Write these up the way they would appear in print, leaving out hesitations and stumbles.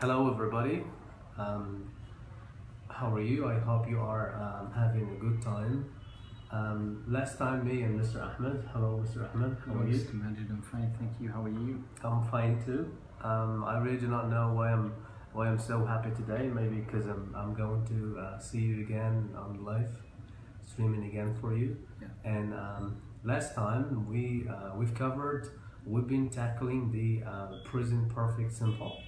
Hello everybody, how are you? I hope you are having a good time. Last time me and Mr. Ahmed. Hello Mr. Ahmed, how are you? Mr. Maged, I'm fine, thank you. How are you? I'm fine too. I really do not know why I'm so happy today. Maybe because I'm going to see you again on live streaming again for you. Yeah. And last time we've been tackling the present perfect simple.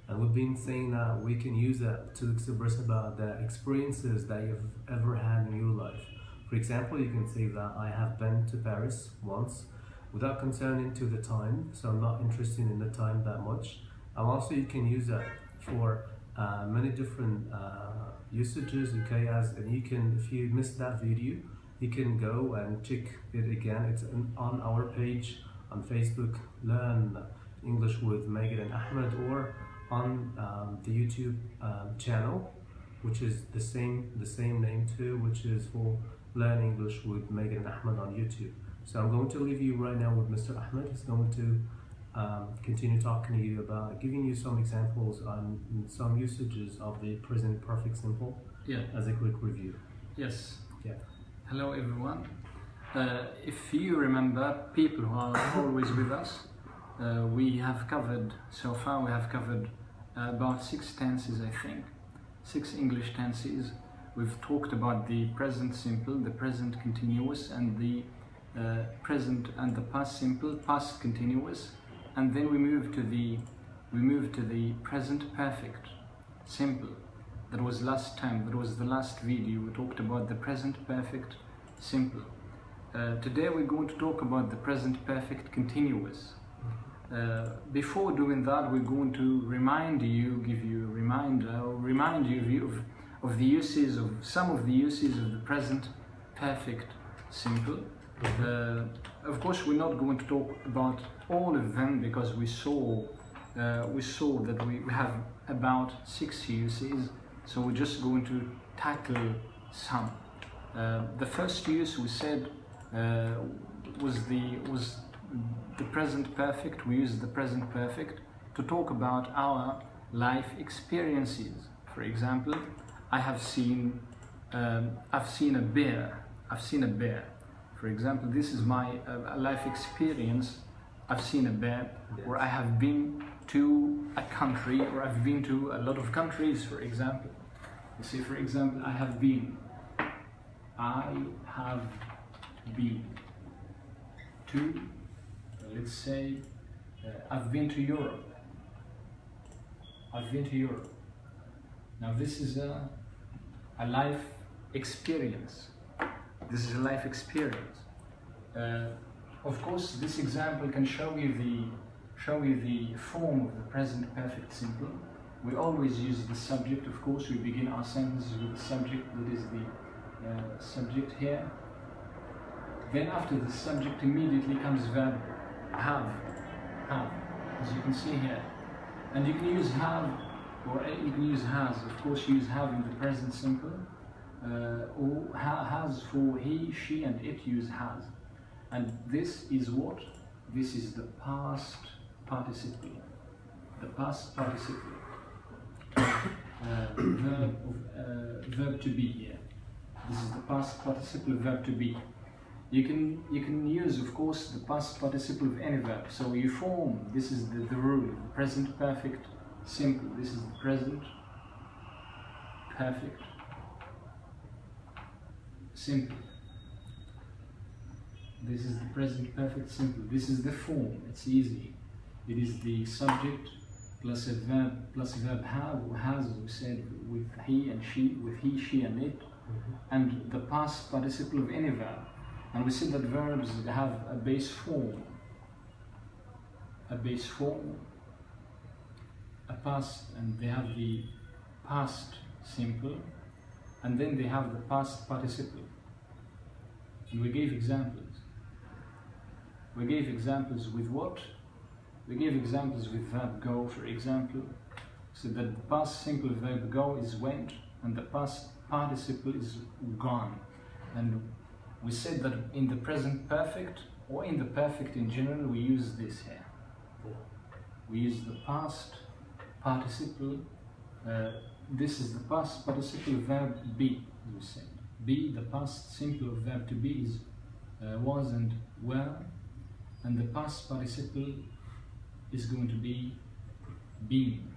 And we've been saying that we can use it to express about the experiences that you've ever had in your life. For example, you can say that I have been to Paris once without concerning to the time, so I'm not interested in the time that much. And also you can use it for many different usages, okay, and you can, if you missed that video, you can go and check it again. It's on our page on Facebook, Learn English with Maged and Ahmed, or on the YouTube channel, which is the same name too, which is for Learn English with Maged and Ahmed on YouTube. So I'm going to leave you right now with Mr. Ahmed. He's going to continue talking to you about giving you some examples on some usages of the present perfect simple. Yeah. As a quick review. Yes. Yeah. Hello everyone. If you remember, people who are always with us, we have covered about 6 tenses, I think, 6 English tenses. We've talked about the present simple, the present continuous, and the present and the past simple, past continuous, and then we move to the present perfect simple. That was last time. That was the last video. We talked about the present perfect simple. Today we're going to talk about the present perfect continuous. Before doing that, we're going to remind you of the uses of some of the uses of the present perfect simple. Of course, we're not going to talk about all of them because we saw that we have about 6 uses. So we're just going to tackle some. The first use we said was the present perfect. We use the present perfect to talk about our life experiences. For example, I've seen a bear. For example, this is my life experience. I've seen a bear, or I have been to a country, or I've been to a lot of countries. For example, you see, for example, I have been to, let's say, I've been to Europe. Now this is a life experience. Of course, this example can show you the form of the present perfect simple. We always use the subject. Of course, we begin our sentences with the subject. That is the subject here. Then after the subject immediately comes verb have, as you can see here. And you can use have, or you can use has. Of course, use have in the present simple, or has for he, she, and it. Use has. And this is what? This is the past participle. The past participle. Verb to be here. This is the past participle verb to be. You can use, of course, the past participle of any verb. So you form, this is the rule, the present perfect simple. This is the present perfect simple. This is the present perfect simple. This is the form. It's easy. It is the subject plus a verb have, or has, as we said, with he and she, with he, she, and it, and the past participle of any verb. And we said that verbs have a base form, a past, and they have the past simple, and then they have the past participle. And we gave examples. We gave examples with what? We gave examples with verb go, for example, so that the past simple verb go is went, and the past participle is gone. And we said that in the present perfect, or in the perfect in general, we use this here. We use the past participle. This is the past participle verb be, you said. Be, the past simple of verb to be is was and were, and the past participle is going to be been.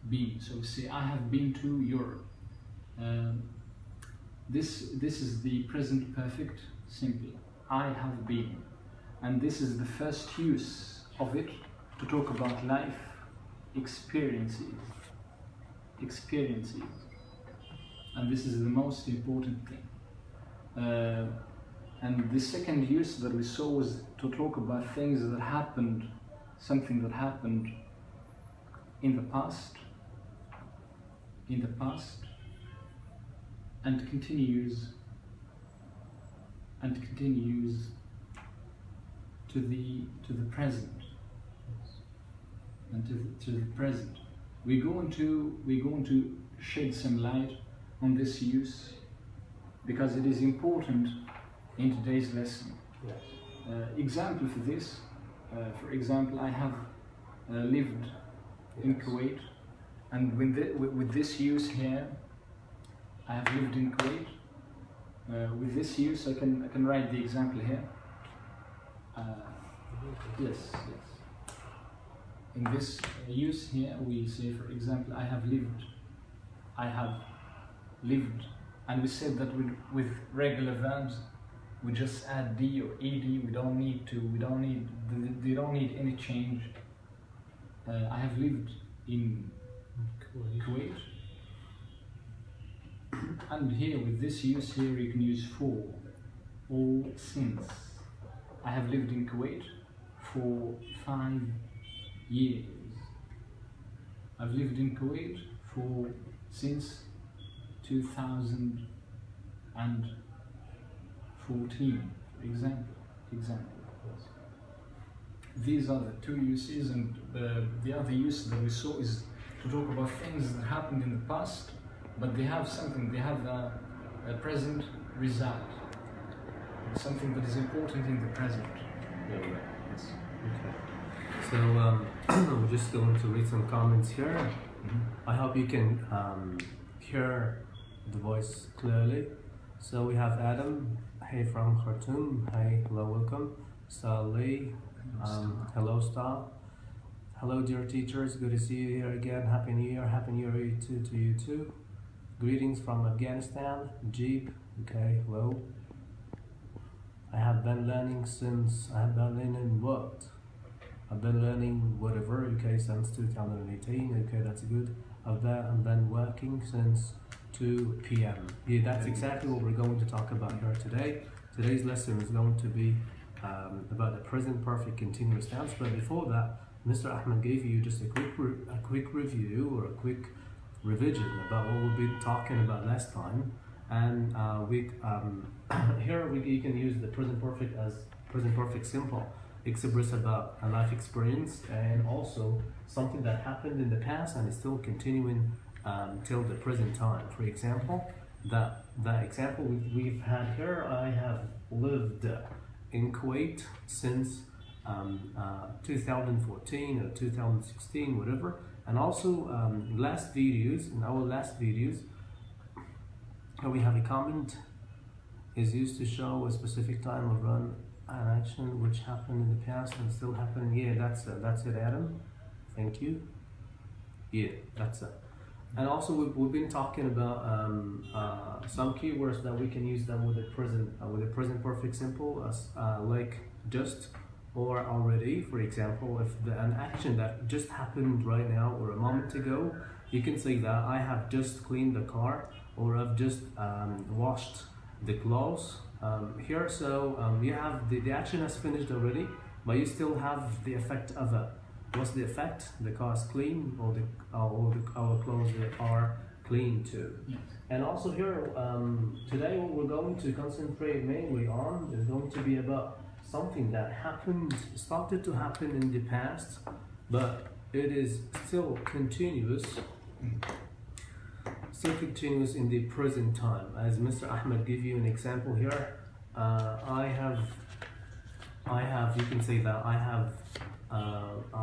Be. So say, I have been to Europe. This is the present perfect simple. I have been. And this is the first use of it to talk about life experiences. And this is the most important thing. And the second use that we saw was to talk about things that happened, something that happened in the past, and continues to the present, and to the present. We're going to shed some light on this use because it is important in today's lesson. Yes. Example for this, for example, I have lived in Kuwait, and with this use here, I have lived in Kuwait. With this use, I can write the example here. Yes. In this use here, we say, for example, I have lived, and we said that with regular verbs, we just add d or ed. We don't need they don't need any change. I have lived in Kuwait. And here, with this use here, you can use for or since. I have lived in Kuwait for 5 years. I've lived in Kuwait since 2014, for example. These are the two uses, and the other use that we saw is to talk about things that happened in the past, but they have a present result, something that is important in the present. Yeah, right. Yes. Okay. So we're just going to read some comments here. Mm-hmm. I hope you can hear the voice clearly. So we have Adam, hey from Khartoum, hey, hello, welcome. Salih, hello, Star. Hello, dear teachers, good to see you here again. Happy New Year to you too. Greetings from Afghanistan. Jeep, okay, hello. I have been learning what? I've been learning whatever, okay, since 2018, okay, that's good. I've been working since 2 p.m. Yeah, that's exactly what we're going to talk about here today. Today's lesson is going to be about the present perfect continuous tense, but before that, Mr. Ahmed gave you just a quick review or a quick revision about what we've been talking about last time, and here you can use the present perfect as present perfect simple, express about a life experience and also something that happened in the past and is still continuing till the present time. For example, that example we've had here, I have lived in Kuwait since 2014 or 2016, whatever. And also in our last videos, we have a comment is used to show a specific time of run an action which happened in the past and still happening. Yeah, that's it, Adam. Thank you. Yeah, that's it. And also we've been talking about some keywords that we can use them with the present perfect simple, as like just or already. For example, if an action that just happened right now or a moment ago, you can say that I have just cleaned the car, or I've just washed the clothes. Here, so you have the action has finished already, but you still have the effect of it. What's the effect? The car is clean, or our clothes are clean too. Yes. And also here, today what we're going to concentrate mainly on is going to be about something that started to happen in the past, but it is still continuous in the present time. As Mr. Ahmed gave you an example here, I have you can say that I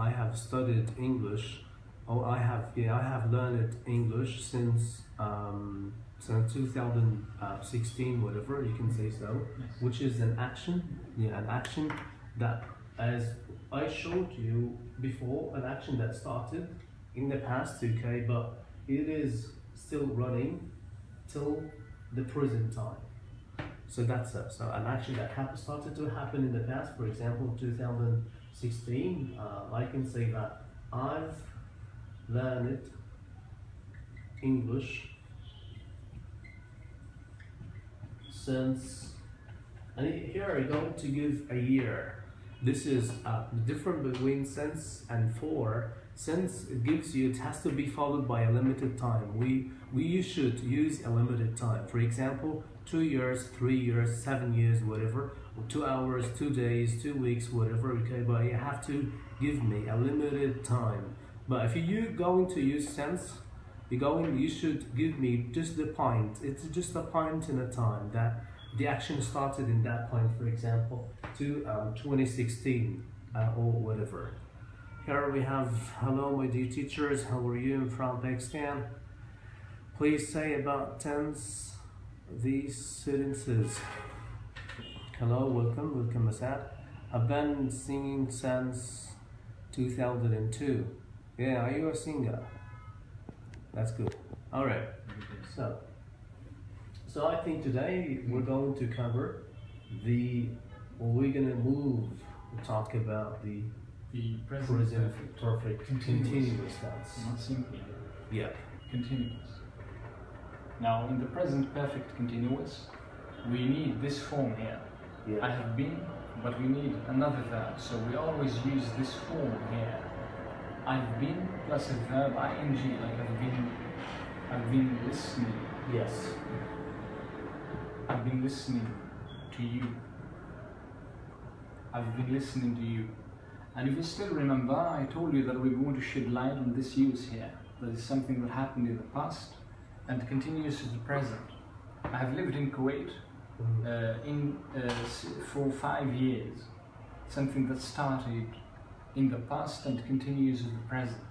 have studied English Oh, I have learned English since 2016, whatever you can say so, Yes. which is an action, an action that, as I showed you before, an action that started in the past, okay, but it is still running till the present time. So that's it. So an action that started to happen in the past, for example, 2016, I can say that I've learned English since, and here I'm going to give a year. This is the difference between since and for. Since it gives you, it has to be followed by a limited time. We should use a limited time. For example, 2 years, 3 years, 7 years, whatever, 2 hours, 2 days, 2 weeks, whatever. Okay, but you have to give me a limited time. But if you're going to use since, you should give me just the point. It's just a point in a time that the action started in that point. For example, to 2016 or whatever. Here we have, hello my dear teachers, how are you? I'm from Pakistan. Please say about tense these sentences. Hello, welcome Asad. I've been singing since 2002. Yeah, are you a singer? That's good. Alright, so I think today we're going to cover we're going to talk about the present perfect continuous tense. Not simple. Yeah. Continuous. Now, in the present perfect continuous, we need this form here. Yeah. I have been, but we need another verb. So we always use this form here. I've been plus a verb ing, like I've been listening. Yes. I've been listening to you. I've been listening to you. And if you still remember, I told you that we're going to shed light on this use here. That is something that happened in the past and continues to the present. I have lived in Kuwait for 5 years. Something that started in the past and continues in the present.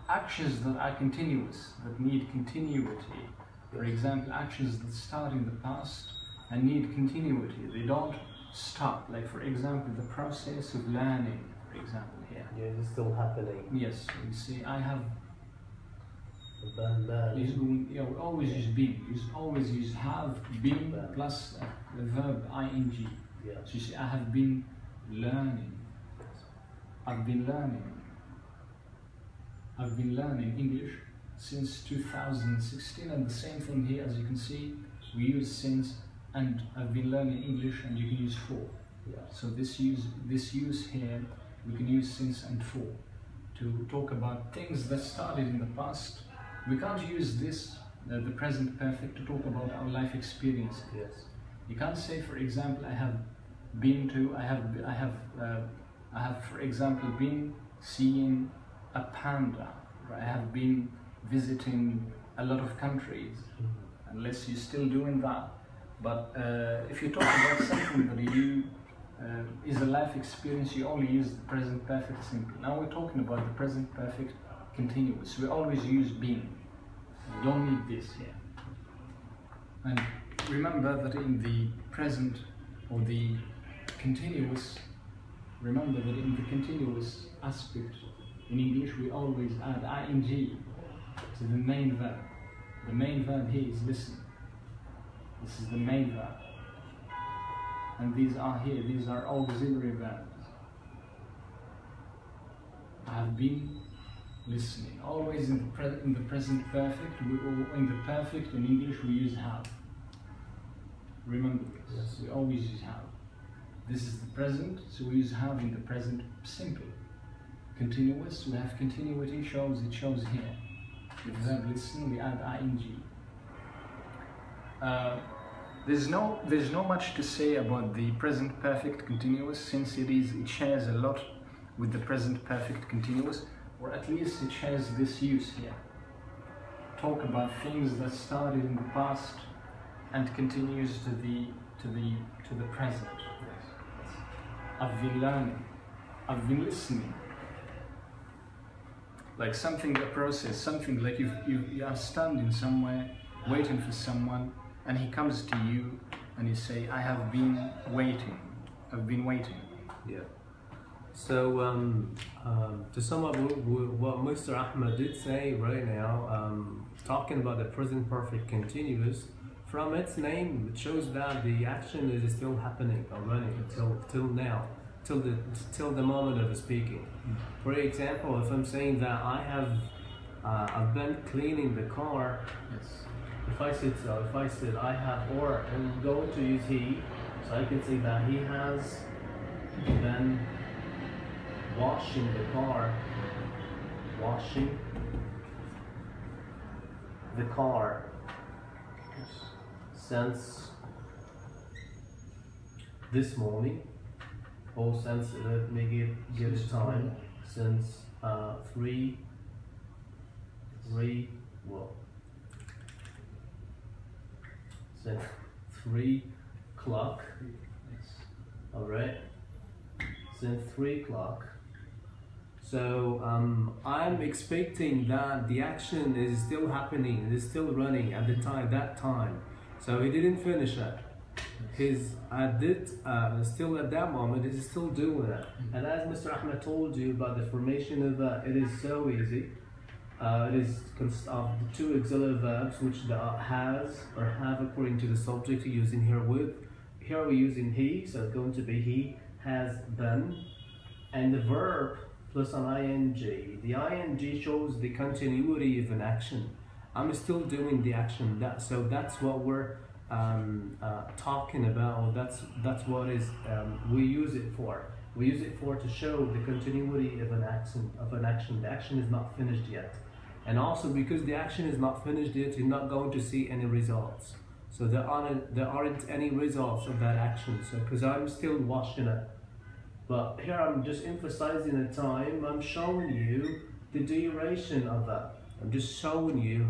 Actions that are continuous, that need continuity. For example, actions that start in the past and need continuity. They don't stop. Like for example, the process of learning. For example, here. Yeah, it's still happening. Yes, you see, I have. Then. We always use been. You always use have been plus the verb ing. Yeah. So you see, I have been learning. I've been learning. I've been learning English since 2016, and the same thing here, as you can see, we use since, and I've been learning English, and you can use for. Yeah. So this use here, we can use since and for to talk about things that started in the past. We can't use this, the present perfect, to talk about our life experiences. Yes. You can't say, for example, I have been to, I have, for example, been seeing a panda. Or I have been visiting a lot of countries, unless you're still doing that. But if you talk about something that you is a life experience, you only use the present perfect simple. Now we're talking about the present perfect continuous. We always use been. We don't need this here. And remember that in the present or the continuous, remember that in the continuous aspect in English we always add ing to the main verb. The main verb here is listen. This is the main verb. And these are here, these are auxiliary verbs. I have been listening. Always in the present perfect, in the perfect in English we use have. Remember this, yes. We always use have. This is the present, so we use have in the present simple. Continuous, we have continuity, it shows here. The verb listen, we add ing. There's no much to say about the present perfect continuous, since it shares a lot with the present perfect continuous, or at least it shares this use here. Talk about things that started in the past and continues to the present. I've been learning. I've been listening. like something, a process, something like you are standing somewhere waiting for someone, and he comes to you and you say, I have been waiting, I've been waiting. Yeah. So to sum up what Mr. Ahmed did say right now, talking about the present perfect continuous, from its name it shows that the action is still happening or running till now, till the moment of speaking. For example, if I'm saying that I've been cleaning the car, Yes. if I said I have, or I'm going to use he, so I can say that he has been washing the car, since this morning, or since, let me give it time, since 3 o'clock, alright, since 3 o'clock. So I'm expecting that the action is still happening, it is still running at that time. So he didn't finish it. Still at that moment, it is still doing it. And as Mr. Ahmed told you about the formation of it is so easy. It is consists of the two auxiliary verbs, which the has or have according to the subject you're using here with. Here we're using he, so it's going to be he has been, and the verb plus an ing. The ing shows the continuity of an action. I'm still doing the action. So that's what we're talking about. That's what is we use it for. We use it for to show the continuity of an action. The action is not finished yet, and also because the action is not finished yet, you're not going to see any results. So there aren't any results of that action. So because I'm still watching it. But here I'm just emphasizing the time. I'm showing you the duration of that. I'm just showing you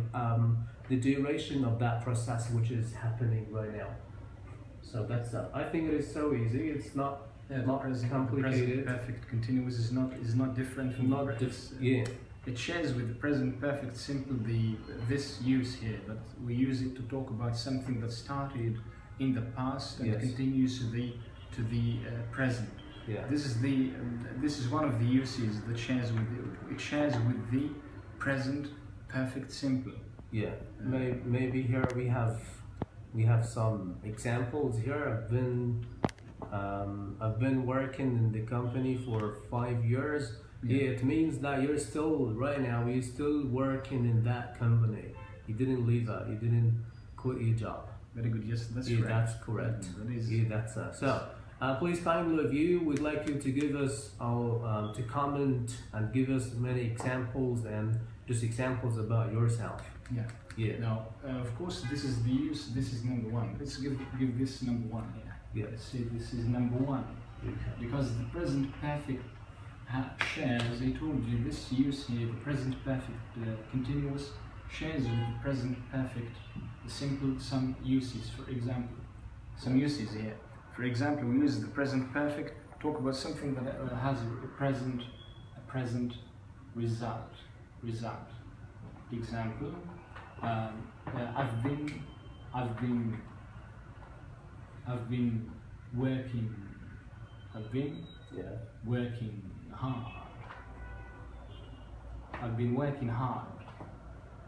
the duration of that process which is happening right now. So that's I think it is so easy. It's not complicated. The present perfect continuous is not different from Not yeah. It shares with the present perfect simple this use here, but we use it to talk about something that started in the past and Yes. continues to the present. Yeah. This is one of the uses that shares with the present perfect simple. Yeah. Maybe here we have some examples here. I've been working in the company for 5 years. Yeah, it means that you're still working in that company. You didn't leave it. You didn't quit your job. Very good. Yes, that's yeah, correct. That's correct. That is. Yeah, that's so. Please kindly of you, we'd like you to give us to comment and give us many examples and just examples about yourself. Yeah. Yeah. Now, of course, this is the use. This is number one. Let's give this number one here. Yeah. Let's say this is number one, because the present perfect shares. I told you this use here, the present perfect continuous shares with the present perfect simple some uses. For example, some uses here. For example, we use the present perfect talk about something that has a present result. Example, I've been working. Working hard. I've been working hard.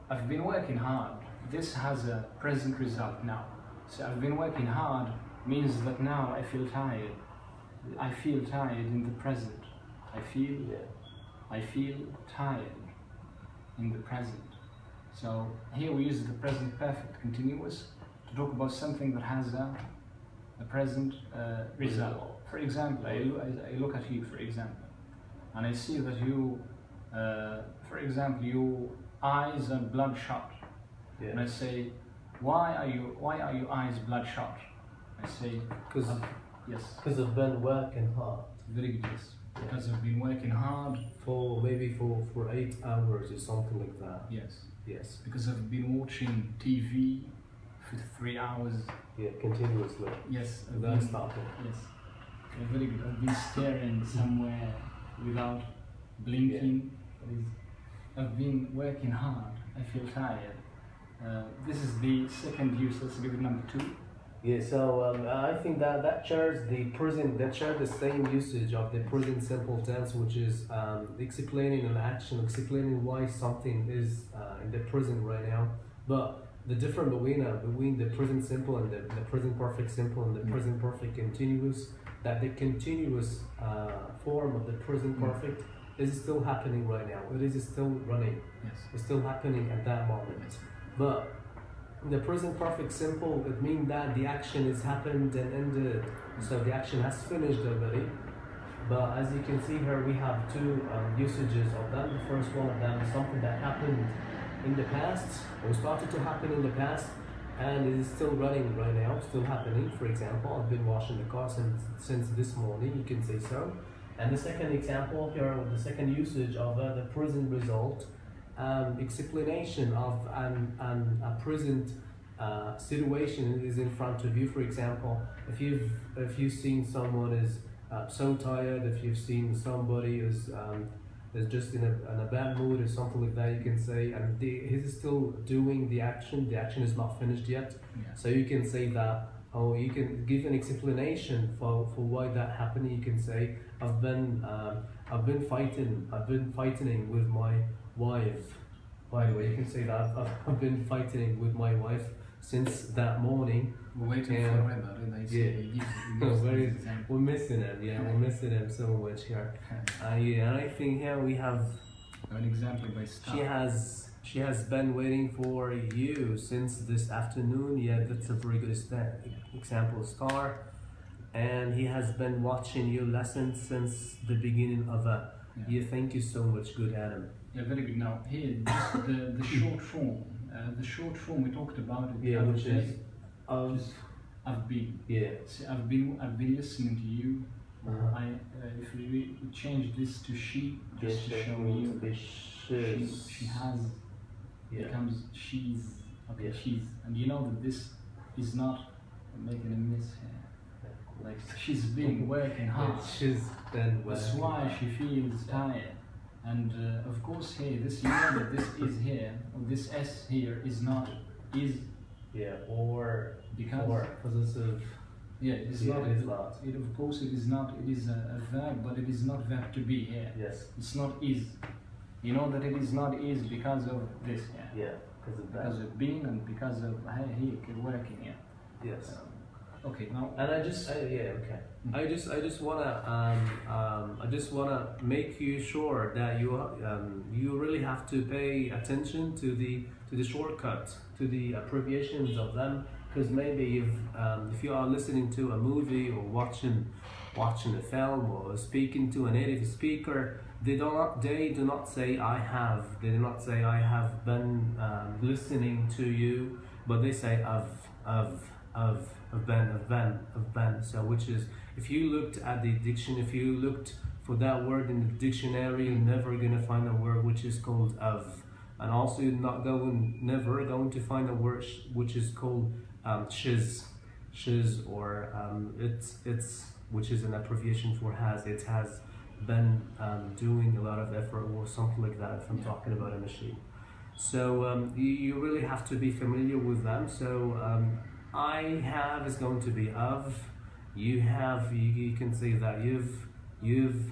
I've been working hard. This has a present result now. So I've been working hard means that now I feel tired. I feel tired in the present. I feel tired in the present. So here we use the present perfect continuous to talk about something that has a present result. For example, I look at you, for example, and I see that you, for example, your eyes are bloodshot. Yeah. And I say, why are your eyes bloodshot? I say, because I've been working hard. Very good, yes. Because I've been working hard for 8 hours or something like that. Yes. Because I've been watching TV for 3 hours. Yeah, continuously. Yes. Without stopping. Yes. Very good. I've been staring somewhere without blinking. I've been working hard, I feel tired. This is the second use, let's give it number 2. Yeah, so I think that shares the same usage of the present simple tense, which is explaining an action, explaining why something is in the present right now. But the difference between the present simple and the present perfect simple and the present perfect continuous, that the continuous form of the present perfect is still happening right now. It is still running. Yes. It's still happening at that moment. Yes. But the present perfect simple, it means that the action has happened and ended. So the action has finished already. But as you can see here, we have two usages of them. The first one of them is something that happened in the past, or started to happen in the past, and it is still running right now, still happening. For example, I've been washing the car since this morning, you can say so. And the second example here, the second usage of the present result, explanation of a present situation is in front of you. For example, if you've seen someone is so tired, if you've seen somebody is just in a bad mood or something like that, you can say, and he's still doing the action is not finished yet. Yeah. So you can say that, or you can give an explanation for why that happened. You can say, I've been fighting with my wife. By the way, you can say that I've been fighting with my wife since that morning. We're waiting for Reba. We're missing him. Yeah, we're missing him so much here. Yeah, and I think here we have an example by Star. She has been waiting for you since this afternoon. Yeah, that's a very good example. Star, and he has been watching your lessons since the beginning of a. Yeah, thank you so much, good Adam. Yeah, very good. Now here, the short form. The short form we talked about it. Yeah, which is I've been. Yeah. See, I've been listening to you. If we change this to she, just to show you, she has becomes she's. Okay, she's, and you know that this is not making a miss here. Like she's been working hard. That's why she feels tired. And of course, here this, you know that this is here, or this s here is not is. Yeah, or because or possessive. Yeah, it is not. It of course it is not. It is a verb, but it is not verb to be here. Yes. It's not is. You know that it is not is because of this. Yeah. Because of that. Because of being and because of hey working. Yeah. Yes. Okay. Now. And I just wanna make you sure that you really have to pay attention to the shortcuts, to the abbreviations of them, because maybe if you are listening to a movie or watching a film or speaking to a native speaker, they do not say I have. They do not say I have been listening to you, but they say I've been. So which is, if you looked at the dictionary, if you looked for that word in the dictionary, you're never gonna find a word which is called of, and also you're never going to find a word which is called shiz, or it's which is an abbreviation for has. It has been doing a lot of effort or something like that. If I'm talking about a machine, so you really have to be familiar with them. So I have is going to be of. You have, you can say that you've,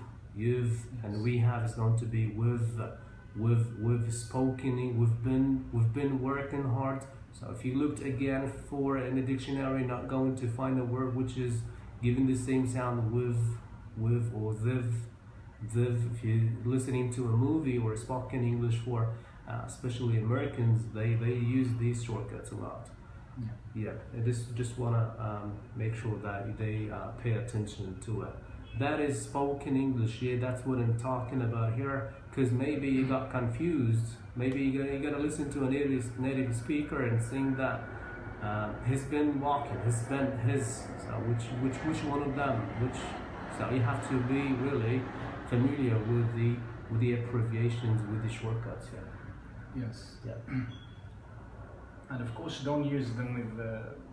and we have is going to be with spoken. We've been working hard. So if you looked again for in the dictionary, not going to find a word which is giving the same sound with or thiv. If you're listening to a movie or spoken English for, especially Americans, they use these shortcuts a lot. Yeah, I just wanna make sure that they pay attention to it. That is spoken English. Yeah, that's what I'm talking about here. Because maybe you got confused. Maybe you gotta listen to a native speaker and sing that he's been walking. So which one of them? So you have to be really familiar with the abbreviations, with the shortcuts. Yeah. Yes. Yeah. And of course, don't use them with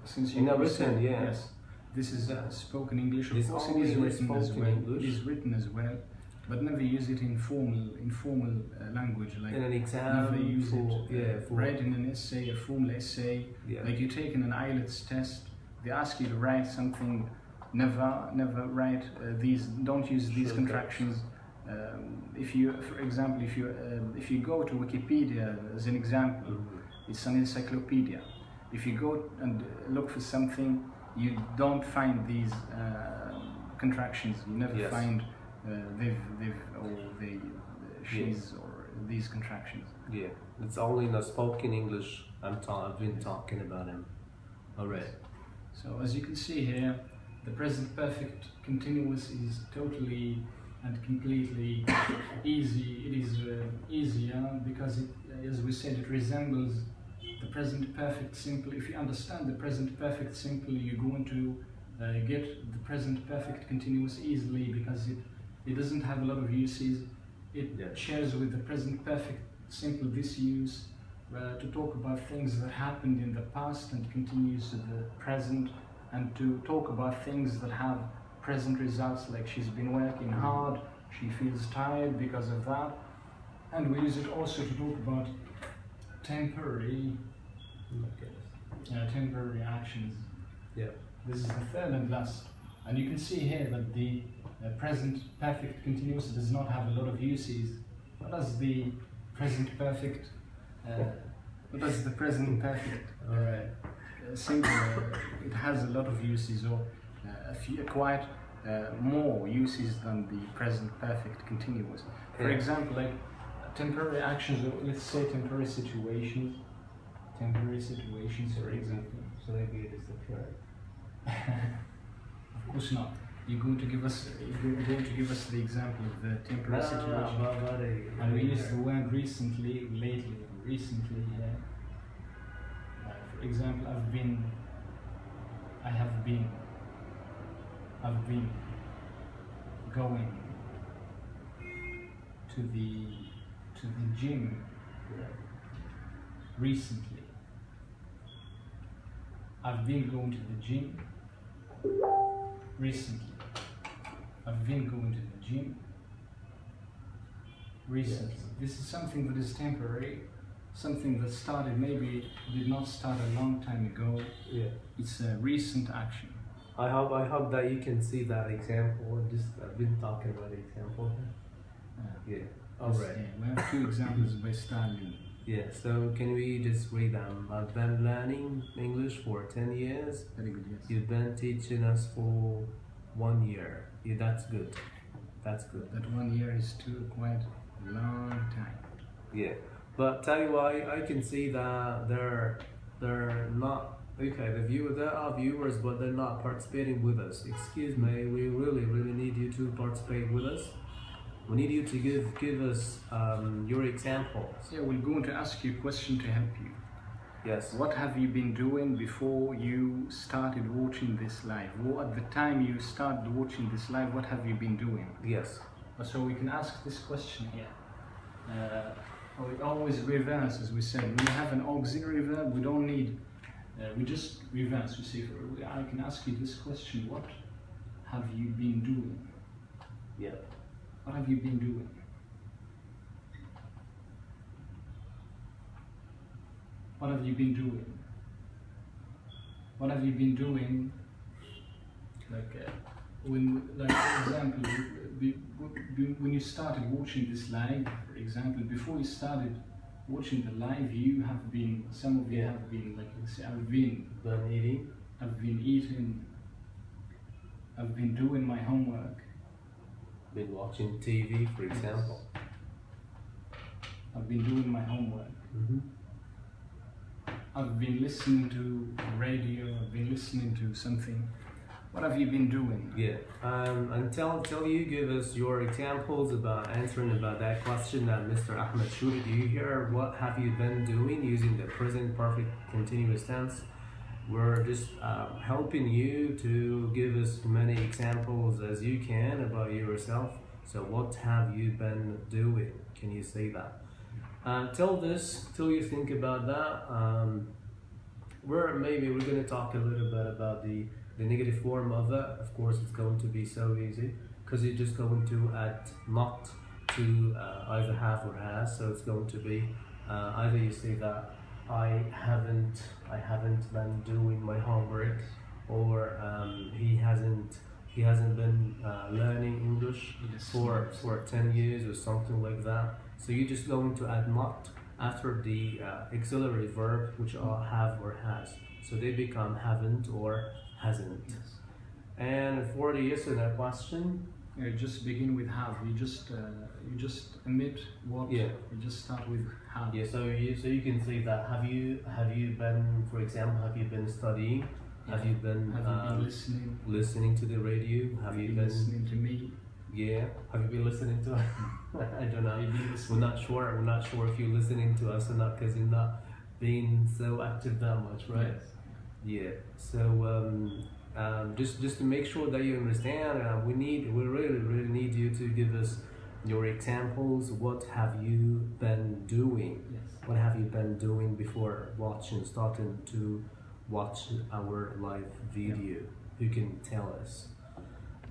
since you know written. Yeah. Yes. This is spoken English. Of It's course, it is written as well. English. It is written as well. but never use it in formal language. Like In an exam, never use it. for Write in an essay, a formal essay. yeah. Like you take in an IELTS test, they ask you to write something. Never write these. Don't use these Sure, contractions. If you, for example, if you go to Wikipedia as an example, it's an encyclopedia. If you go and look for something, you don't find these contractions. You never Yes. find she's or these contractions. Yeah, it's only in the spoken English I've been talking about him already. So as you can see here, the present perfect continuous is totally and completely easy. It is easier because it, as we said, it resembles the present perfect simple. If you understand the present perfect simple, you're going to get the present perfect continuous easily, because it doesn't have a lot of uses. It shares with the present perfect simple this use to talk about things that happened in the past and continues to the present, and to talk about things that have present results, like she's been working hard, she feels tired because of that. And we use it also to talk about temporary actions. Yeah. This is the third and last. And you can see here that the present perfect continuous does not have a lot of uses. What does the present perfect simple, it has a lot of uses, or a few, quite more uses than the present perfect continuous. For example, like temporary actions, or let's say temporary situations, for example. So maybe it is the correct. Of course not. You're going to give us the example of the temporary situation. And we use the word recently, lately, recently. For example, I've been going to the gym recently. I've been going to the gym recently. I've been going to the gym recently. Yes. This is something that is temporary, something that started, maybe did not start a long time ago. Yeah. It's a recent action. I hope that you can see that example. I've been talking about the example. Yeah. Alright. Yeah, we have two examples by Stalin. Yeah, so can we just read them? I've been learning English for 10 years. Very good, yes. You've been teaching us for 1 year. Yeah, that's good. That's good. That 1 year is too quite a long time. Yeah, but tell you why, I can see that they're not okay. There are viewers, but they're not participating with us. Excuse me, we really need you to participate with us. We need you to give us your examples. Yeah, we're going to ask you a question to help you. Yes. What have you been doing before you started watching this live? Or at the time you started watching this live, what have you been doing? Yes. So we can ask this question here. We always reverse, as we said. When we have an auxiliary verb, we don't need, we just reverse. We say, I can ask you this question: what have you been doing? Yeah. What have you been doing? What have you been doing? What have you been doing? Like, for example, when you started watching this live, for example, before you started watching the live, you have been, some of you have been, like, let's say, I've been eating, I've been doing my homework. Been watching TV, for example. I've been doing my homework. I've been listening to radio, I've been listening to something. What have you been doing? Yeah, until you give us your examples about answering about that question that Mr. Ahmed showed you here, what have you been doing using the present perfect continuous tense? We're just helping you to give us many examples as you can about yourself. So what have you been doing? Can you say that? Till you think about that, we're going to talk a little bit about the negative form of it. Of course, it's going to be so easy because you're just going to add not to either have or has. So it's going to be either you say that I haven't been doing my homework, or he hasn't been learning English for 10 years or something like that. So you're just going to add not after the auxiliary verb, which are have or has. So they become haven't or hasn't. Yes. And for the yes or no question, You just begin with have. You just omit what. Yeah. You just start with have. yeah. So you can say that have you been, for example, have you been studying? Have you been listening to the radio? Have you been listening to me? Yeah. Have you been listening to? I don't know. We're not sure. We're not sure if you're listening to us or not, because you're not being so active that much, right? Yes. Yeah. So just to make sure that you understand, we really need you to give us your examples. What have you been doing? Yes. What have you been doing before starting to watch our live video? You can tell us.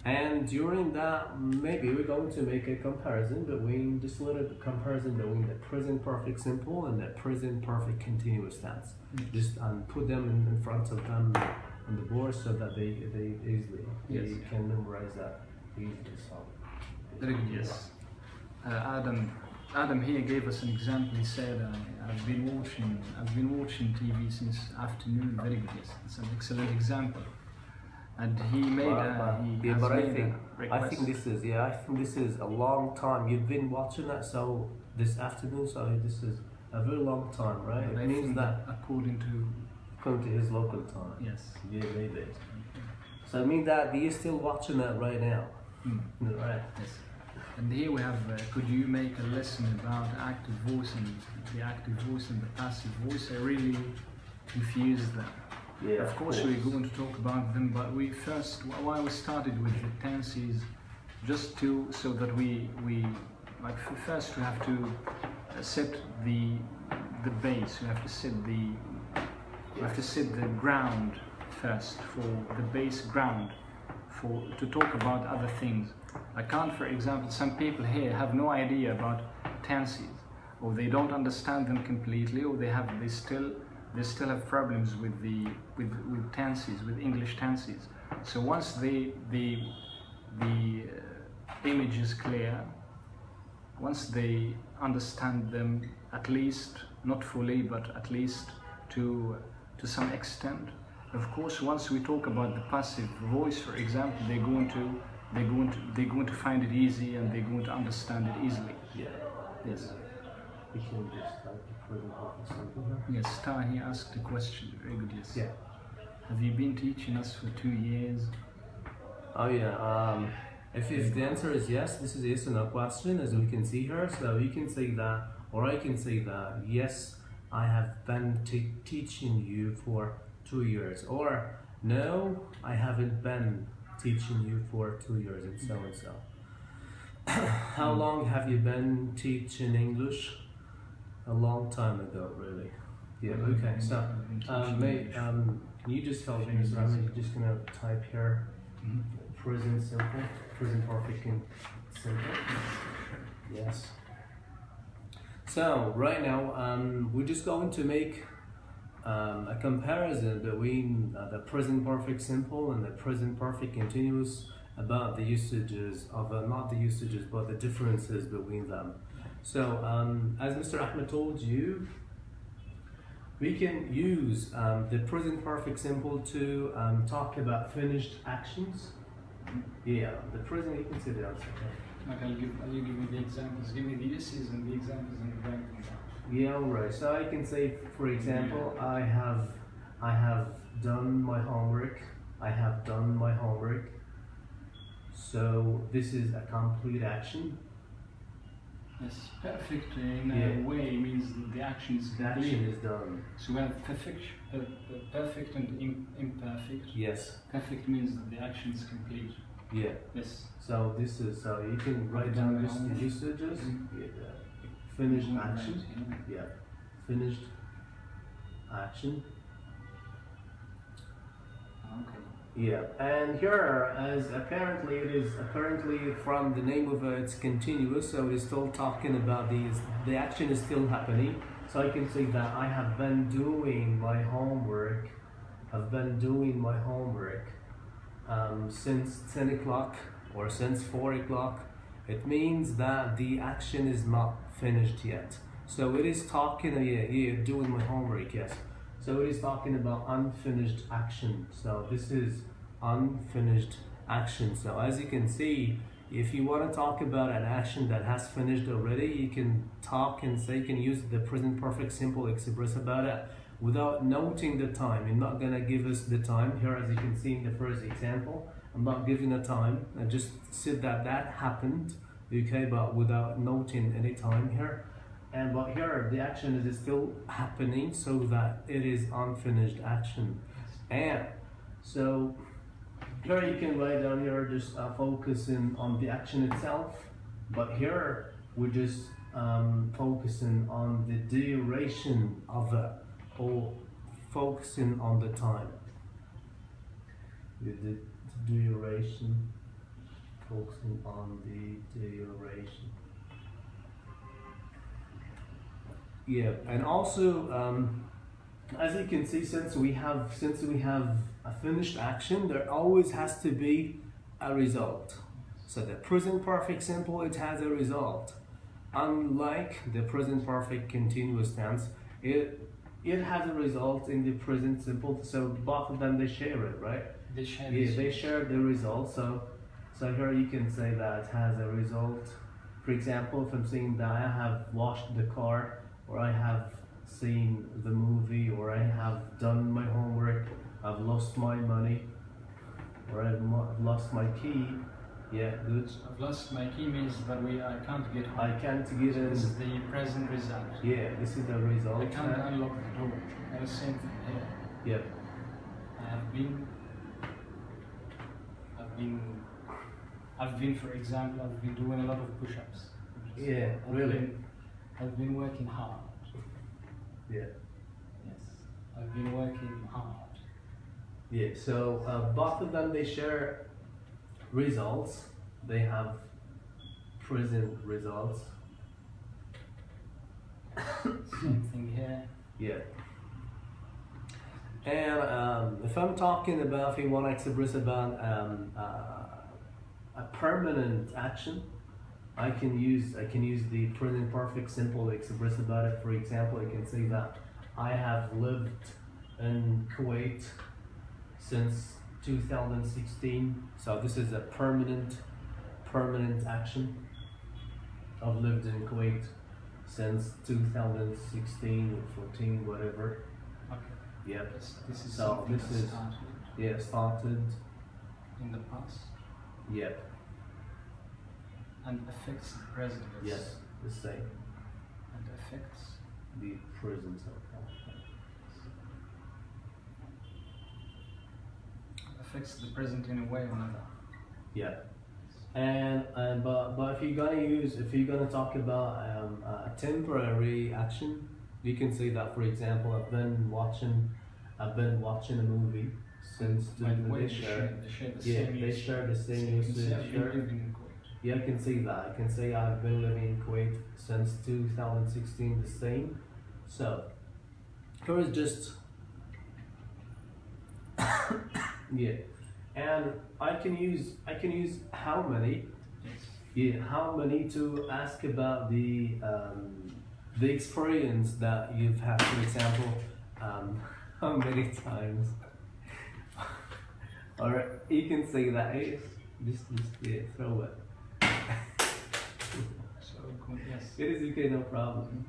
And during that, maybe we're going to make a comparison between just a little comparison between the present perfect simple and the present perfect continuous tense. Yes. Just put them in front of them on the board so that they easily Yes. they can memorize that easily. So Very good. Yes. Adam here gave us an example. He said, "I've been watching TV since afternoon." Very good. Yes, it's an excellent example. And he made I think this is a long time. You've been watching that, so this afternoon. So this is a very long time, right? It means that according to his local time. yes. Yeah, maybe. So it means that you're still watching that right now. Right. Yes. And here we have, could you make a lesson about active voice and the active voice and the passive voice? I really confused them. Yeah. Of course, we're going to talk about them, but why we started with the tenses, just so that we first we have to set the base. We have to set the ground first, for the base ground, to talk about other things. I can't, for example, some people here have no idea about tenses, or they don't understand them completely, or they still have problems with tenses, with English tenses. So once the image is clear, once they understand them, at least not fully, but at least to some extent. Of course, once we talk about the passive voice, for example, they're going to find it easy, and they're going to understand it easily. Yeah. Yes. We can just type the present perfect simple here. Yes, Tahi asked a question. Very good. Yes. Yeah. Have you been teaching us for 2 years? Oh yeah. If the answer is yes, this is a yes or no question, as we can see here. So you can say that, or I can say that, yes, I have been teaching you for 2 years, or no, I haven't been teaching you for 2 years, and so and so. How long have you been teaching English? A long time ago, really. Yeah. Okay. So, can you just help me? So I'm just gonna type here. Present simple, present perfect and simple. Yes. So right now, we're just going to make a comparison between the present perfect simple and the present perfect continuous about the usages of not the usages but the differences between them. So as Mr. Ahmed told you, we can use the present perfect simple to talk about finished actions. Yeah, the present, you can see the answer. Okay, I'll give me the examples. Give me the uses and the examples and the writing. Yeah, alright. So I can say, for example, I have done my homework. I have done my homework. So this is a complete action. Yes, perfect in a way means the action is complete. The action is done. So we have perfect and imperfect. Yes. Perfect means that the action is complete. Yeah. Yes. So this is, so you can write down this the usages. Yeah. Finished action. Yeah. Finished action. Okay. Yeah, and here, as apparently it is apparently from the name of it, it's continuous, so it's still talking about the action is still happening. So I can say that I have been doing my homework. I've been doing my homework since 10 o'clock or since 4 o'clock. It means that the action is not finished yet. So it is talking, doing my homework, yes. So it is talking about unfinished action. So this is unfinished action. So as you can see, if you want to talk about an action that has finished already, you can talk and say, you can use the present perfect simple express about it without noting the time. You're not gonna give us the time here, as you can see in the first example. I'm not giving a time. I just said that that happened, okay, but without noting any time here. And but here the action is still happening, so that it is unfinished action. And so here you can write down here just focusing on the action itself, but here we're just focusing on the duration of it, or focusing on the time. The duration, focusing on the duration. Yeah, and also as you can see, since we have a finished action, there always has to be a result. So the present perfect simple, it has a result. Unlike the present perfect continuous tense, it has a result in the present simple. So both of them, they share it, right? They share. Yeah, they share the result. So here you can say that it has a result. For example, if I'm saying that I have washed the car, or I have seen the movie, or I have done my homework, I've lost my money, or I've lost my key. Yeah, good. I've lost my key means that I can't get home. I can't get in. This is the present result. Yeah, this is the result. I can't unlock the door. And the same thing here. Yep. I've been, for example, I've been doing a lot of push-ups. Yeah, really. I've been working hard. Yeah. Yes, I've been working hard. Yeah, so both of them, they share results. They have present results. Same thing here. Yeah. And if I'm talking about, if you want to express about a permanent action, I can use the present perfect simple to express about it. For example, I can say that I have lived in Kuwait since 2016. So this is a permanent action. I've lived in Kuwait since 2016 or 14, whatever. Okay. Yep. This is so something this that is started started. in the past. Yep. And affects the present. Yes, the same. And affects The present. affects the present in a way or another. Yeah. And but if you're gonna talk about a temporary action, you can say that, for example, I've been watching a movie since they share the same usage. Yeah, I can say that. I can say I've been living in Kuwait since 2016, the same. So here is just yeah, and I can use how many. Yeah, how many to ask about the experience that you've had. For example, how many times, or you can say that. Hey, just throw it. So yes, it is okay, no problem.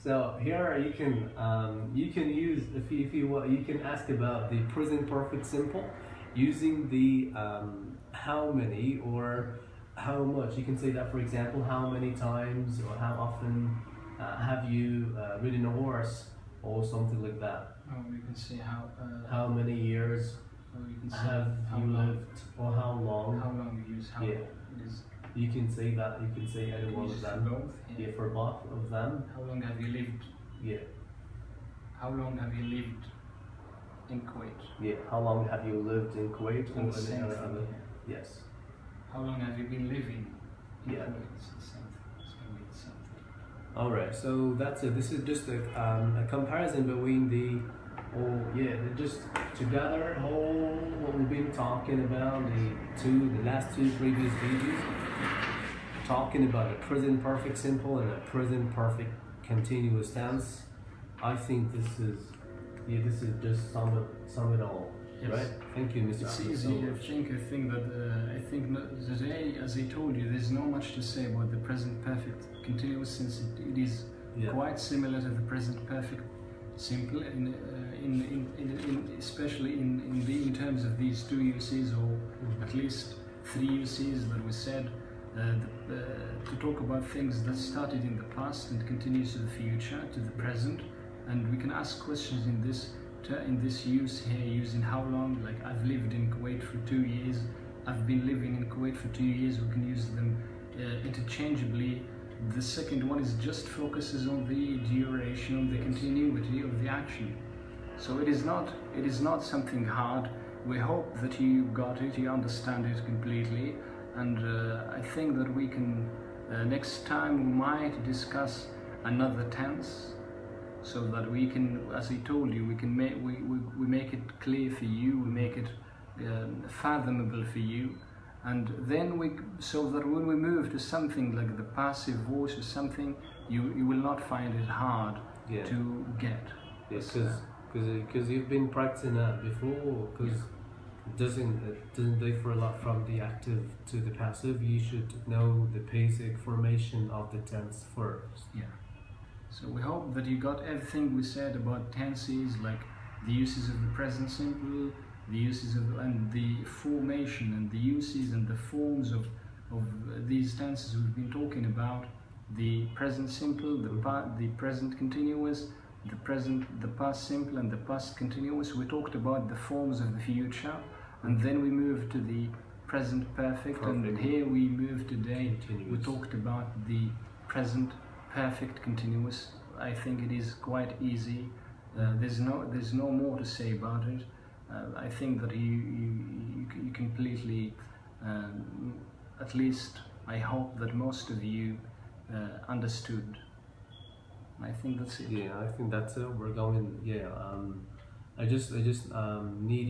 So here you can use, if you want, you can ask about the present perfect simple using the how many or how much. You can say that, for example, how many times or how often have you ridden a horse or something like that. we can say how many years we can say have you lived, or how long. How long you use. How Yeah. it is. You can say that. You can say any one of them. Both. Yeah, for both of them. How long have you lived? Yeah. How long have you lived? in Kuwait. Yeah. How long have you lived in Kuwait? And Or the same other- thing, Yes. How long have you been living in Yeah. Kuwait? It's the same thing. It's going to be the same thing. All right. So that's it. This is just a comparison between just to gather all what we've been talking about the last two previous videos, talking about the present perfect simple and the present perfect continuous tense. I think this is just sum it all. Yes. Right? Thank you, Mr. It's Ahmed, so easy. much. I think today, as I told you, there's not much to say about the present perfect continuous, since it is Yeah. quite similar to the present perfect simple, especially in terms of these two uses, or at least three uses that we said, to talk about things that started in the past and continues to the future, to the present, and we can ask questions in this use here, using how long. Like, I've lived in Kuwait for 2 years, I've been living in Kuwait for 2 years. We can use them interchangeably. The second one is just focuses on the duration, on the continuity of the action. So it is not something hard. We hope that you got it, you understand it completely, and I think that we can next time we might discuss another tense, so that we can, as I told you, we make it clear for you, we make it fathomable for you, and then so that when we move to something like the passive voice or something, you will not find it hard to get. Yes, because you've been practicing that before. Because it doesn't differ a lot from the active to the passive. You should know the basic formation of the tense first. Yeah. So we hope that you got everything we said about tenses, like the uses of the present simple, the uses of and the formation and the uses and the forms of these tenses we've been talking about: the present simple, the present continuous, the past simple, and the past continuous. We talked about the forms of the future, and then we moved to the present perfect. And here we move today. Continuous. We talked about the present perfect continuous. I think it is quite easy. There's no more to say about it. I think that you completely, at least I hope that most of you understood. I think that's it. Yeah, I think that's it. We're going. Yeah. I just need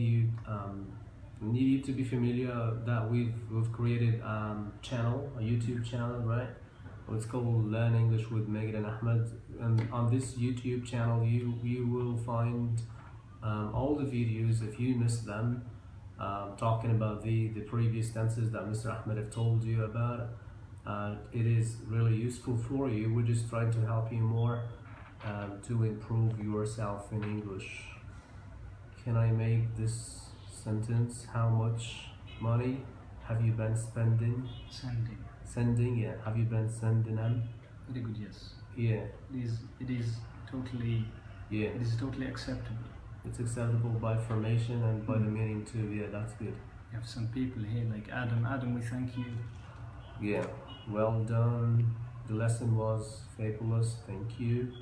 you to be familiar that we've created a YouTube channel, right? It's called Learn English with Maged and Ahmed, and on this YouTube channel you will find all the videos, if you missed them, talking about the previous tenses that Mr. Ahmed have told you about. It is really useful for you. We're just trying to help you more to improve yourself in English. Can I make this sentence? How much money have you been spending? Sending, yeah. Have you been sending them? Very good, yes. Yeah. It is totally. Yeah. It is totally acceptable. It's acceptable by formation and by the meaning too. Yeah, that's good. You have some people here like Adam. Adam, we thank you. Yeah. Well done. The lesson was fabulous. Thank you.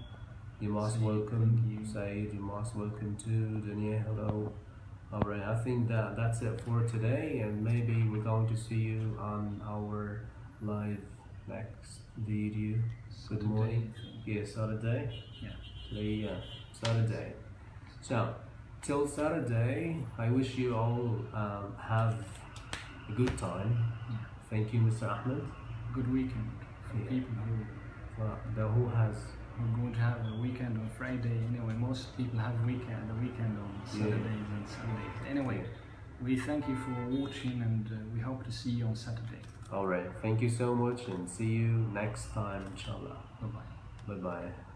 You most welcome. Saeed, you most welcome too. Dunya, hello. Alright, I think that's it for today, and maybe we're going to see you on our live next video. Good morning. Yeah, Saturday. Yeah. Today, Saturday. So, till Saturday, I wish you all have a good time. Yeah. Thank you, Mr. Ahmed. Good weekend for people who has. We're going to have a weekend on Friday. Anyway, most people have a weekend on Saturdays and Sundays. Anyway, we thank you for watching, and we hope to see you on Saturday. Alright, thank you so much, and see you next time, inshallah. Bye-bye. Bye-bye.